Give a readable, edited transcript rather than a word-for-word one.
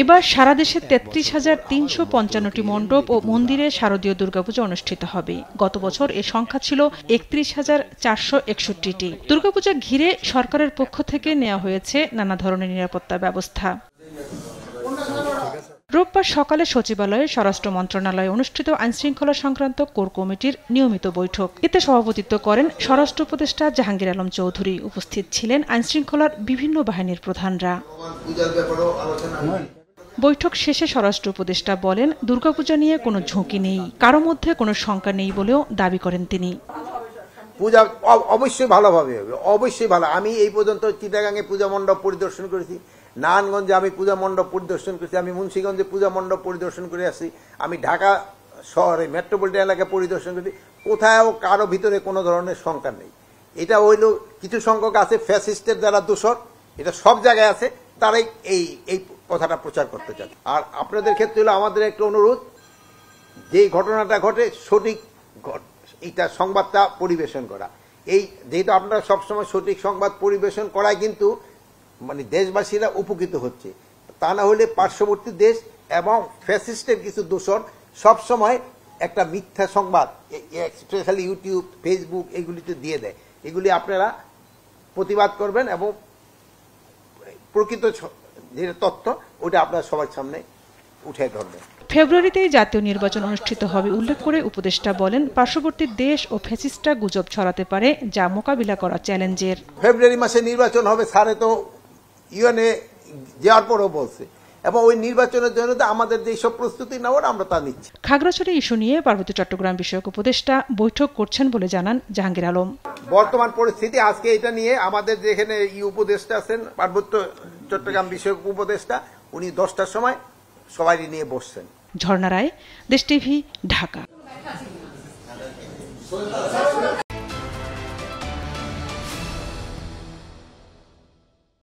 এবার সারা দেশে ৩৩,৩৫৫টি মণ্ডপ ও মন্দিরে শারদীয় দুর্গাপূজা অনুষ্ঠিত হবে। গত বছর এ সংখ্যা ছিল ৩১,৪৬১টি। দুর্গাপূজা ঘিরে সরকারের পক্ষ থেকে নেওয়া হয়েছে নানা ধরনের নিরাপত্তা ব্যবস্থা। রোববার সকালে সচিবালয়ে স্বরাষ্ট্র মন্ত্রণালয়ে অনুষ্ঠিত আইনশৃঙ্খলা সংক্রান্ত কোর কমিটির নিয়মিত বৈঠক। এতে সভাপতিত্ব করেন স্বরাষ্ট্র উপদেষ্টা জাহাঙ্গীর আলম চৌধুরী। উপস্থিত ছিলেন আইনশৃঙ্খলার বিভিন্ন বাহিনীর প্রধানরা। বৈঠক শেষে স্বরাষ্ট্র উপদেষ্টা বলেন, দুর্গাপূজা নিয়ে কোনো ঝুঁকি নেই, কারো মধ্যে কোনো শঙ্কা নেই বলেও দাবি করেন তিনি। পূজা অবশ্যই ভালোভাবে হবে, অবশ্যই ভালো। আমি এই পর্যন্ত চিটাগাঙে পূজা মণ্ডপ পরিদর্শন করেছি, নারায়ণগঞ্জে আমি পূজা মণ্ডপ পরিদর্শন করেছি, আমি মুন্সিগঞ্জে পূজা মণ্ডপ পরিদর্শন করে আসছি, আমি ঢাকা শহরে মেট্রোপলিটন এলাকা পরিদর্শন করেছি। কোথাও কারো ভিতরে কোনো ধরনের শঙ্কা নেই। এটা হইল কিছু সংখ্যক আছে ফ্যাসিস্টের যারা দোষর, এটা সব জায়গায় আছে, তারাই এই কথাটা প্রচার করতে চান। আর আপনাদের ক্ষেত্রে হলো আমাদের একটা অনুরোধ, যে ঘটনাটা ঘটে সঠিক এইটা সংবাদটা পরিবেশন করা। এই যেহেতু আপনারা সবসময় সঠিক সংবাদ পরিবেশন করায় কিন্তু মানে দেশবাসীরা উপকৃত হচ্ছে। তা না হলে পার্শ্ববর্তী দেশ এবং ফ্যাসিস্টের কিছু দোষর সবসময় একটা মিথ্যা সংবাদ স্পেশালি ইউটিউব, ফেসবুক এগুলিতে দিয়ে দেয়। এগুলি আপনারা প্রতিবাদ করবেন এবং প্রকৃত যে তথ্য ওটা আপনারা সবার সামনে উঠে ধরবেন। ফেব্রুয়ারিতেই জাতীয় নির্বাচন অনুষ্ঠিত হবে উল্লেখ করে উপদেষ্টা বলেন, পার্শ্ববর্তী দেশ ও ফ্যাসিস্টরা গুজব ছড়াতে পারে, যা মোকাবিলা করা চ্যালেঞ্জের। ফেব্রুয়ারি মাসে নির্বাচন হবে, স্যারে তো ইউএনএ যাওয়ার পরও বলছে, এবং ওই নির্বাচনের জন্য আমাদের যেসব প্রস্তুতি নেওয়ার আমরা তা নিচ্ছি। খাগড়াছড়ি ইস্যু নিয়ে পার্বত্য চট্টগ্রাম বিষয়ক উপদেষ্টা বৈঠক করছেন বলে জানান জাহাঙ্গীর আলম। বর্তমান পরিস্থিতি আজকে এটা নিয়ে আমাদের যেখানে উপদেষ্টা আছেন পার্বত্য চট্টগ্রাম বিষয়ক উপদেষ্টা, উনি 10টার সময় সবাই নিয়ে বসছেন। ঝর্ণা রায়, দেশ টিভি, ঢাকা।